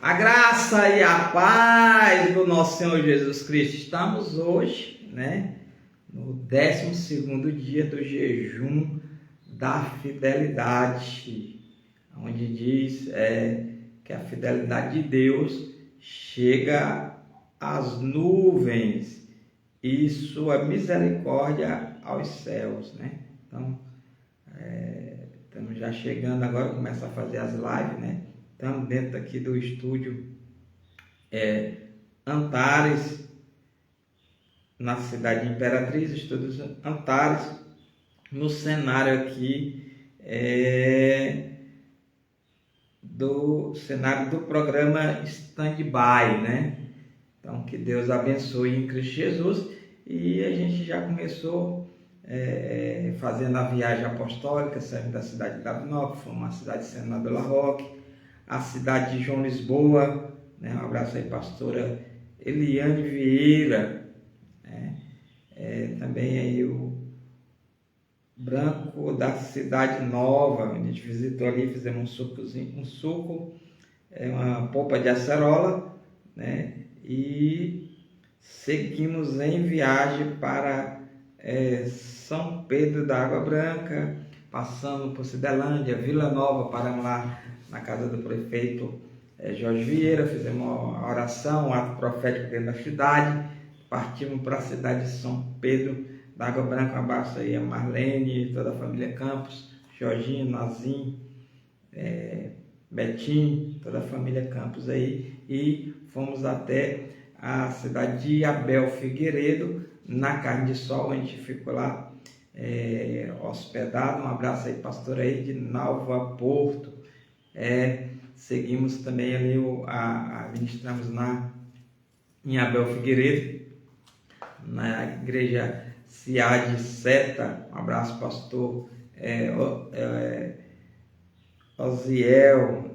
A graça e a paz do nosso Senhor Jesus Cristo. Estamos hoje, no 12º dia do jejum da fidelidade, onde diz que a fidelidade de Deus chega às nuvens e sua misericórdia aos céus, Então, estamos já chegando agora, começa a fazer as lives, Estamos dentro aqui do estúdio Antares, na cidade de Imperatriz, estúdios Antares, no cenário aqui do cenário do programa Stand-by, Então, que Deus abençoe em Cristo Jesus. E a gente já começou fazendo a viagem apostólica, saindo da cidade de Davinópolis, fomos uma cidade de Senador La Roque, a cidade de João Lisboa, um abraço aí, pastora Eliane Vieira, também aí o Branco da Cidade Nova, a gente visitou ali, fizemos um suco, uma polpa de acerola, e seguimos em viagem para São Pedro da Água Branca, passando por Cidelândia, Vila Nova, paramos lá na casa do prefeito Jorge Vieira, fizemos uma oração, um ato profético dentro da cidade, partimos para a cidade de São Pedro da Água Branca. Um abraço aí a Marlene, toda a família Campos, Jorginho, Nazim, Betinho, toda a família Campos aí, e fomos até a cidade de Abel Figueiredo, na Carne de Sol, a gente ficou lá hospedado. Um abraço aí, pastor aí de Nova Porto. Seguimos também ali, ministramos em Abel Figueiredo, na igreja Ciade Seta. Um abraço, pastor Osiel,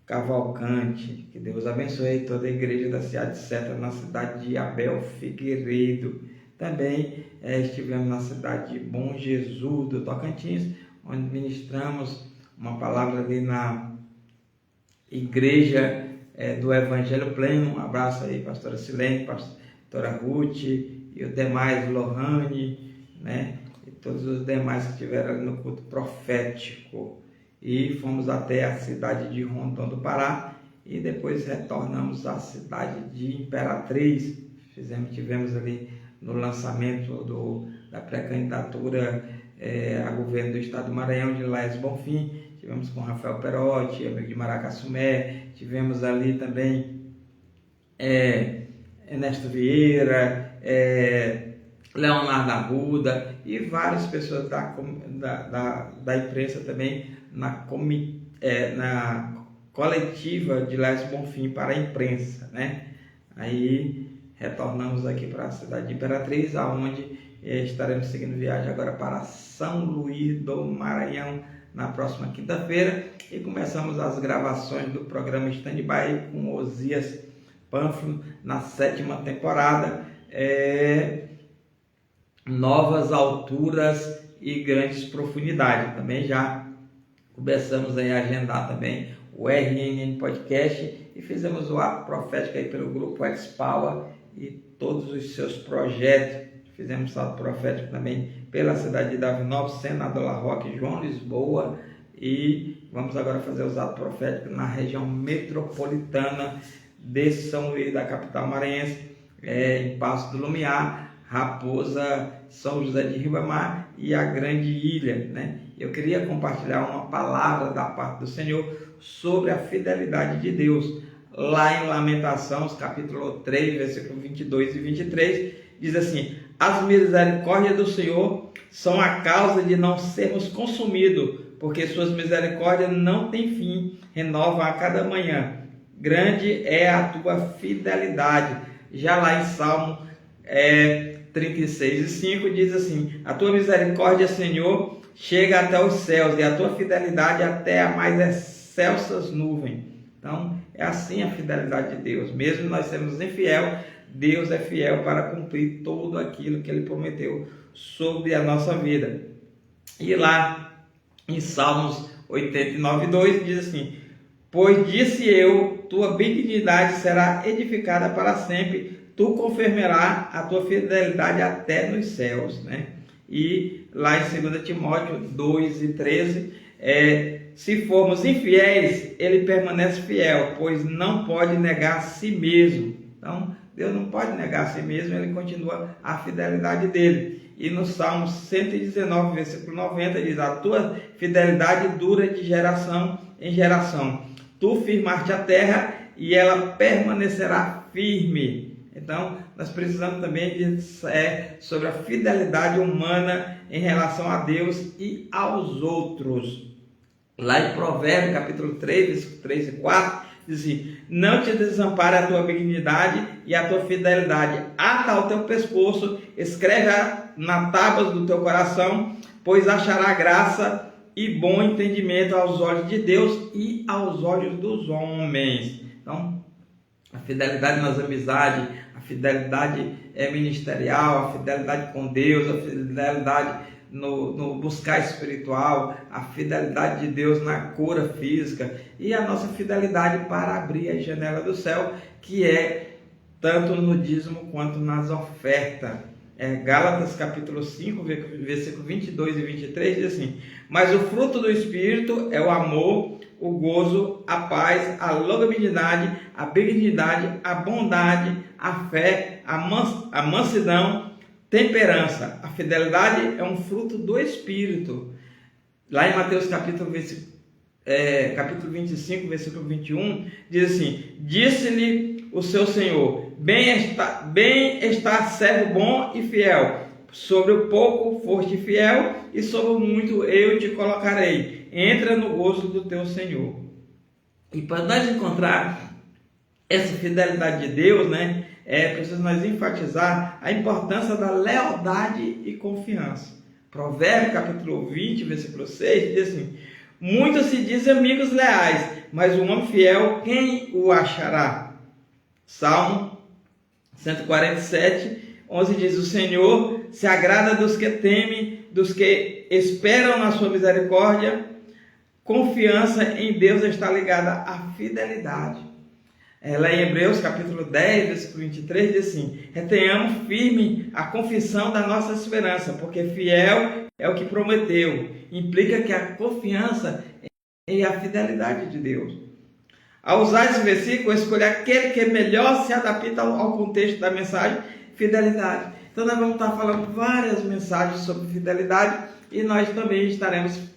Cavalcante. Que Deus abençoe toda a igreja da Ciade Seta, na cidade de Abel Figueiredo. Também estivemos na cidade de Bom Jesus do Tocantins, onde ministramos uma palavra ali na igreja do Evangelho Pleno. Um abraço aí, pastora Silene, pastora Ruth e os demais, Lohane, e todos os demais que estiveram ali no culto profético. E fomos até a cidade de Rondon do Pará e depois retornamos à cidade de Imperatriz. Tivemos ali no lançamento da pré-candidatura a governo do estado do Maranhão, de Laes Bonfim. Tivemos com Rafael Perotti, amigo de Maracassumé. Tivemos ali também Ernesto Vieira, Leonardo Arruda e várias pessoas da imprensa também na coletiva de Laes Bonfim para a imprensa, Aí retornamos aqui para a cidade de Imperatriz, aonde estaremos seguindo viagem agora para São Luís do Maranhão na próxima quinta-feira, e começamos as gravações do programa Stand-by com Osias Pânfilo na 7ª temporada, Novas Alturas e Grandes Profundidades. Também já começamos a agendar também o RNN Podcast e fizemos o ato profético aí pelo grupo X-Power e todos os seus projetos. Fizemos ato profético também pela cidade de Davinópolis, Senador La Roque, João Lisboa, e vamos agora fazer os atos proféticos na região metropolitana de São Luís, da capital maranhense, em Passo do Lumiar, Raposa, São José de Ribamar e a Grande Ilha, Eu queria compartilhar uma palavra da parte do Senhor sobre a fidelidade de Deus. Lá em Lamentações, capítulo 3, versículo 22 e 23, diz assim: as misericórdias do Senhor são a causa de não sermos consumidos, porque suas misericórdias não têm fim, renovam a cada manhã. Grande é a tua fidelidade. Já lá em Salmo 36:5 diz assim: a tua misericórdia, Senhor, chega até os céus, e a tua fidelidade até a mais excelsas nuvens. Então, é assim a fidelidade de Deus. Mesmo nós sermos infiel, Deus é fiel para cumprir tudo aquilo que Ele prometeu sobre a nossa vida. E lá em Salmos 89:2 diz assim: pois disse eu, tua benignidade será edificada para sempre, tu confirmarás a tua fidelidade até nos céus, né? E lá em 2 Timóteo 2:13, se formos infiéis, ele permanece fiel, pois não pode negar a si mesmo. Então, Deus não pode negar a si mesmo, ele continua a fidelidade dele. E no Salmo 119, versículo 90, diz: a tua fidelidade dura de geração em geração. Tu firmaste a terra e ela permanecerá firme. Então, nós precisamos também sobre a fidelidade humana em relação a Deus e aos outros. Lá em Provérbios, capítulo 3, versículo 3 e 4, diz assim: não te desampare a tua benignidade e a tua fidelidade, ata ao teu pescoço, escreve na tábua do teu coração, pois achará graça e bom entendimento aos olhos de Deus e aos olhos dos homens. Então, a fidelidade nas amizades, a fidelidade ministerial, a fidelidade com Deus, a fidelidade no buscar espiritual, a fidelidade de Deus na cura física e a nossa fidelidade para abrir a janela do céu, que é tanto no dízimo quanto nas ofertas. Gálatas capítulo 5, versículo 22 e 23 diz assim: mas o fruto do Espírito é o amor, o gozo, a paz, a longanimidade, a benignidade, a bondade, a fé, a mansidão, temperança. A fidelidade é um fruto do Espírito. Lá em Mateus capítulo 25, versículo 21, diz assim: disse-lhe o seu Senhor: bem está servo bom e fiel, sobre o pouco foste fiel, e sobre o muito eu te colocarei. Entra no gozo do teu Senhor. E para nós encontrar essa fidelidade de Deus, né, preciso nós enfatizar a importância da lealdade e confiança. Provérbios capítulo 20, versículo 6, diz assim: muitos se dizem amigos leais, mas o homem fiel, quem o achará? Salmo 147, 11 diz: o Senhor se agrada dos que temem, dos que esperam na sua misericórdia. Confiança em Deus está ligada à fidelidade. Lá em Hebreus capítulo 10, versículo 23, diz assim: retenhamos firme a confissão da nossa esperança, porque fiel é o que prometeu. Implica que a confiança é a fidelidade de Deus. Ao usar esse versículo, escolha aquele que melhor se adapta ao contexto da mensagem, fidelidade. Então nós vamos estar falando várias mensagens sobre fidelidade e nós também estaremos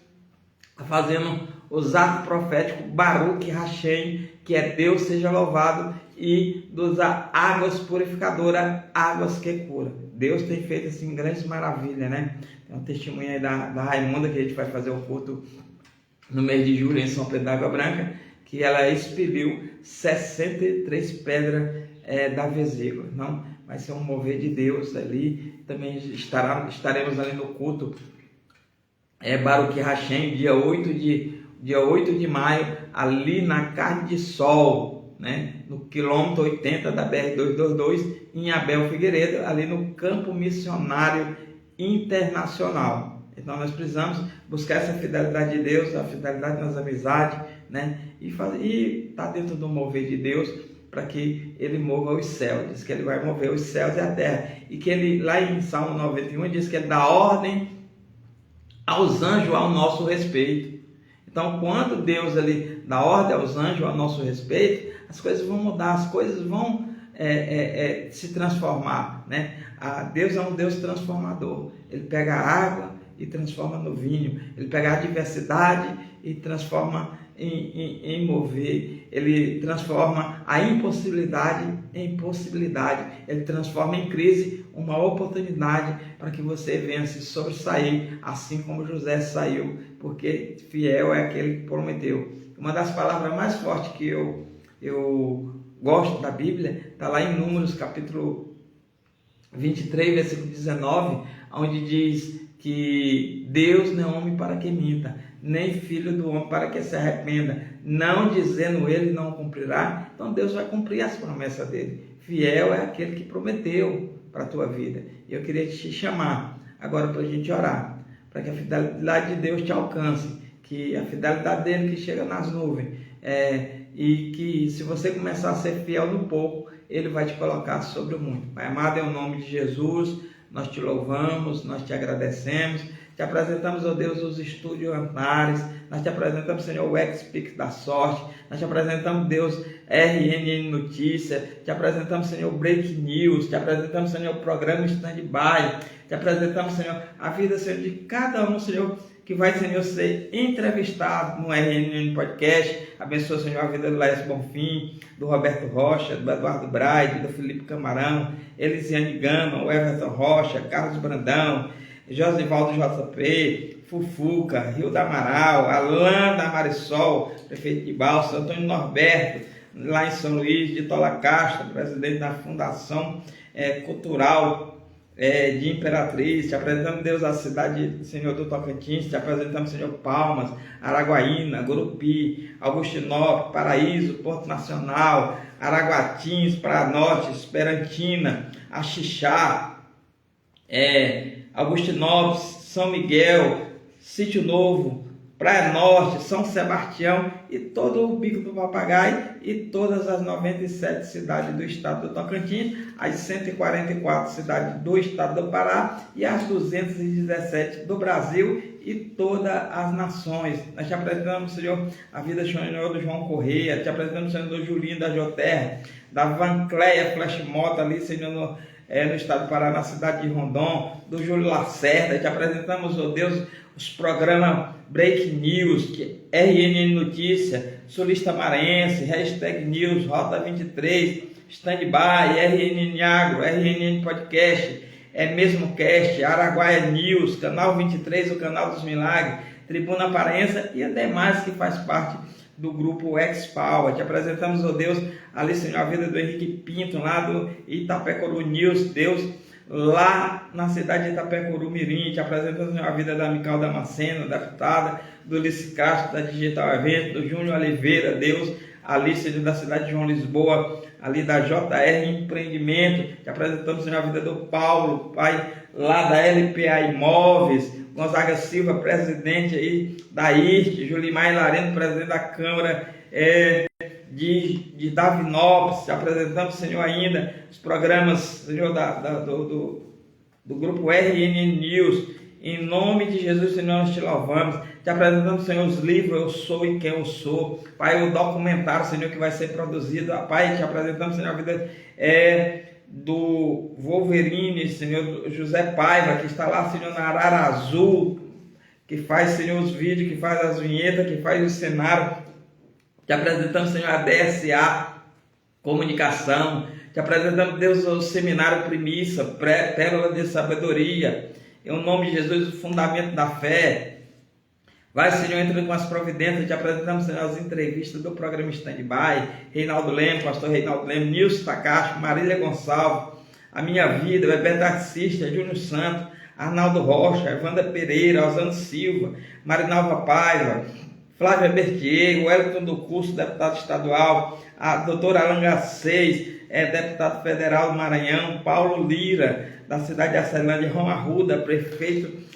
fazendo os atos proféticos Baruch Hashem, que é Deus seja louvado, e dos águas purificadoras, águas que cura. Deus tem feito assim grandes maravilhas, né? Tem um testemunho aí da Raimunda, que a gente vai fazer o culto no mês de julho em São Pedro da Água Branca, que ela expeliu 63 pedras da vesícula. Não, vai ser um mover de Deus ali. Também estaremos ali no culto Baruch Hashem, dia 8 de maio, ali na Carne de Sol, né? No quilômetro 80 da BR-222, em Abel Figueiredo, ali no Campo Missionário Internacional. Então nós precisamos buscar essa fidelidade de Deus, a fidelidade nas amizades, né? E estar dentro do mover de Deus, para que ele mova os céus. Diz que ele vai mover os céus e a terra. E que ele, lá em Salmo 91, diz que ele dá ordem aos anjos ao nosso respeito. Então, quando Deus ali dá ordem aos anjos ao nosso respeito, as coisas vão mudar, as coisas vão se transformar, né? Deus é um Deus transformador. Ele pega a água e transforma no vinho. Ele pega a adversidade e transforma em mover. Ele transforma a impossibilidade em possibilidade. Ele transforma em crise uma oportunidade para que você venha se sobressair, assim como José saiu, porque fiel é aquele que prometeu. Uma das palavras mais fortes que eu gosto da Bíblia está lá em Números capítulo 23, versículo 19, onde diz que Deus não é homem para que minta, nem filho do homem para que se arrependa, não dizendo ele não cumprirá. Então Deus vai cumprir as promessas dele. Fiel é aquele que prometeu para a tua vida. E eu queria te chamar agora para a gente orar, para que a fidelidade de Deus te alcance, que a fidelidade dele que chega nas nuvens e que se você começar a ser fiel no pouco, Ele vai te colocar sobre o muito. Pai amado, em nome de Jesus, nós te louvamos, nós te agradecemos, te apresentamos, ó Deus, os estúdios Antares, nós te apresentamos, Senhor, o X-Pix da Sorte, nós te apresentamos, Deus, RNN Notícia, te apresentamos, Senhor, Break News, te apresentamos, Senhor, o programa Stand-By, te apresentamos, Senhor, a vida, Senhor, de cada um, Senhor, que vai, Senhor, ser entrevistado no RNN Podcast. Abençoa, Senhor, a vida do Laércio Bonfim, do Roberto Rocha, do Eduardo Braide, do Felipe Camarão, Elisiane Gama, o Everton Rocha, Carlos Brandão, Josivaldo JP, Fufuca, Rio da Amaral, Alain da Marisol, prefeito de Balsa, Antônio Norberto, lá em São Luís, de Tola Castro, presidente da Fundação Cultural de Imperatriz. Te apresentamos, Deus, a cidade, Senhor, do Tocantins, te apresentamos, Senhor, Palmas, Araguaína, Gurupi, Augustinópolis, Paraíso, Porto Nacional, Araguatins, Praia Norte, Esperantina, Axixá, Augustinópolis, São Miguel, Sítio Novo, Praia Norte, São Sebastião e todo o Bico do Papagaio e todas as 97 cidades do estado do Tocantins, as 144 cidades do estado do Pará e as 217 do Brasil e todas as nações. Nós te apresentamos, Senhor, a vida do Senhor do João Correia, te apresentamos, Senhor, do Julinho da Joterra, da Vancleia Flash Moto ali, Senhor, no estado do Pará, na cidade de Rondon, do Júlio Lacerda. Te apresentamos, ó Deus, os programas Break News, RNN Notícia, Sulista Marense, Hashtag News, Rota 23, Stand-By, RNN Agro, RNN Podcast, Mesmo Cast, Araguaia News, Canal 23, o Canal dos Milagres, Tribuna Paraense e demais que faz parte do grupo X-Power. Te apresentamos, ó Deus, ali, Senhor, a vida do Henrique Pinto, lá do Itapecuru News, Deus, lá na cidade de Itapecuru Mirim. Te apresentamos, Senhor, a vida da Mical Damasceno, deputada, do Lice Castro, da Digital Evento, do Júnior Oliveira, Deus, ali, Senhor, da cidade de João Lisboa, ali da JR Empreendimento. Te apresentamos, Senhor, a vida do Paulo, pai, lá da LPA Imóveis, Gonzaga Silva, presidente aí da IRT, Julimar Lareno, presidente da Câmara de Davinópolis. Te apresentamos, Senhor, ainda os programas, Senhor, do grupo RNN News. Em nome de Jesus, Senhor, nós te louvamos. Te apresentamos, Senhor, os livros Eu Sou e Quem Eu Sou. Pai, o documentário, Senhor, que vai ser produzido. Pai, te apresentamos, Senhor, a vida do Wolverine, Senhor, José Paiva, que está lá, Senhor, na Arara Azul, que faz, Senhor, os vídeos, que faz as vinhetas, que faz o cenário. Te apresentamos, Senhor, a DSA Comunicação. Te apresentamos, Deus, o Seminário Primícia, Pérola de Sabedoria. Em nome de Jesus, o Fundamento da Fé. Vai, Senhor, entrando com as providências. Te apresentamos, Senhor, as entrevistas do programa Stand-By. Reinaldo Lemos, pastor Reinaldo Lemos, Nilson Takashi, Marília Gonçalves, A Minha Vida, Bebeto Artista, Júnior Santos, Arnaldo Rocha, Evanda Pereira, Osano Silva, Marinalva Paiva, Flávia Bertier, Wellington do Curso, deputado estadual, a doutora Alan Garcês, deputado federal do Maranhão, Paulo Lira, da cidade de Açailândia, Roma Arruda, prefeito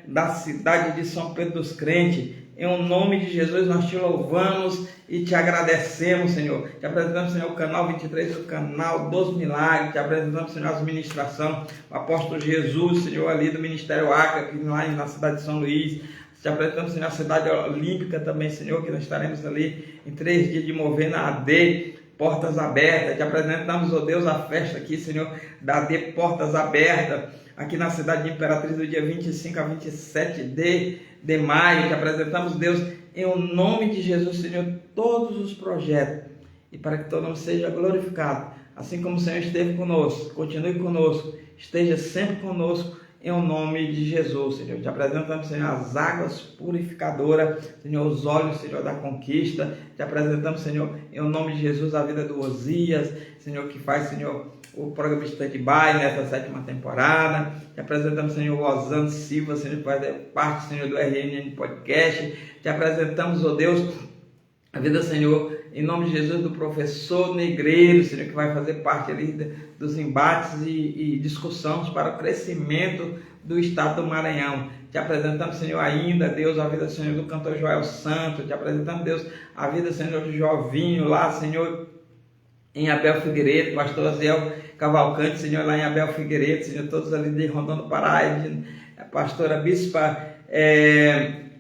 da cidade de São Pedro dos Crentes. Em nome de Jesus, nós te louvamos e te agradecemos, Senhor. Te apresentamos, Senhor, o canal 23, o canal dos milagres. Te apresentamos, Senhor, a administração, o apóstolo Jesus, Senhor, ali do Ministério Acre, aqui lá na cidade de São Luís. Te apresentamos, Senhor, a cidade olímpica também, Senhor, que nós estaremos ali em 3 dias de mover na AD, Portas Abertas. Te apresentamos, ó Deus, a festa aqui, Senhor, da AD Portas Abertas, aqui na cidade de Imperatriz, do dia 25 a 27 de maio. Te apresentamos, Deus, em nome de Jesus, Senhor, todos os projetos, e para que todo nome seja glorificado, assim como o Senhor esteve conosco, continue conosco, esteja sempre conosco, em nome de Jesus, Senhor. Te apresentamos, Senhor, as águas purificadoras, Senhor, os olhos, Senhor, da conquista. Te apresentamos, Senhor, em nome de Jesus, a vida do Osias, Senhor, que faz, Senhor, o programa Stand-By nessa 7ª temporada. Te apresentamos, Senhor, o Osano Silva, Senhor, que faz parte, Senhor, do RNN Podcast. Te apresentamos, ó Deus, a vida, Senhor, em nome de Jesus, do professor Negreiro, Senhor, que vai fazer parte ali dos embates e discussões para o crescimento do estado do Maranhão. Te apresentamos, Senhor, ainda, Deus, a vida, Senhor, do cantor Joel Santo. Te apresentamos, Deus, a vida, Senhor, do Jovinho lá, Senhor, em Abel Figueiredo, pastor Aziel Cavalcante, Senhor, lá em Abel Figueiredo, Senhor, todos ali de Rondônia do Pará, a pastora Bispa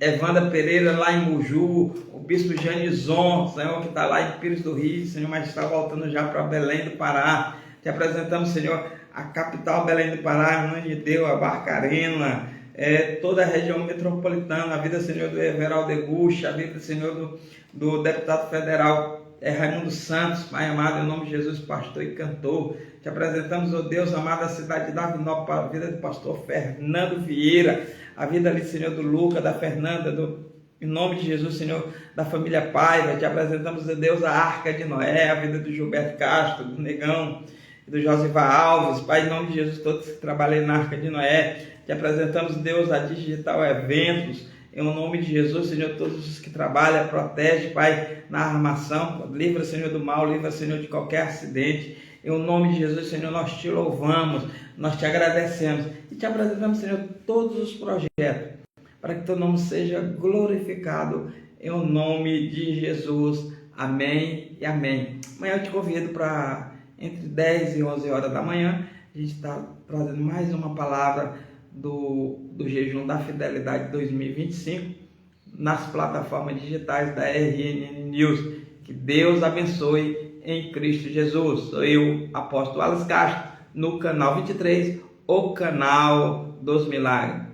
Evanda Pereira lá em Muju, o bispo Janison, Senhor, que está lá em Pires do Rio, Senhor, mas está voltando já para Belém do Pará. Te apresentamos, Senhor, a capital Belém do Pará, Mãe de Deus, a Barcarena, toda a região metropolitana, a vida, Senhor, do Everaldo Egucha, a vida, Senhor, do deputado federal Raimundo Santos, Pai amado, em nome de Jesus, pastor e cantor. Te apresentamos, ó Deus amado, a cidade de Davinópolis, a vida do pastor Fernando Vieira, a vida ali, Senhor, do Luca, da Fernanda, em nome de Jesus, Senhor, da família Paiva. Te apresentamos, ó Deus, a Arca de Noé, a vida do Gilberto Castro, do Negão, do Josivar Alves, Pai, em nome de Jesus, todos que trabalham na Arca de Noé. Te apresentamos, Deus, a Digital Eventos, em nome de Jesus, Senhor, todos os que trabalham, protege, Pai, na armação, livra, Senhor, do mal, livra, Senhor, de qualquer acidente. Em nome de Jesus, Senhor, nós te louvamos, nós te agradecemos e te apresentamos, Senhor, todos os projetos, para que teu nome seja glorificado, em nome de Jesus. Amém e amém. Amanhã eu te convido para, entre 10 e 11 horas da manhã, a gente está trazendo mais uma palavra do Jejum da Fidelidade 2025 nas plataformas digitais da RNN News. Que Deus abençoe em Cristo Jesus. Sou eu, apóstolo Alex Castro, no canal 23, o canal dos milagres.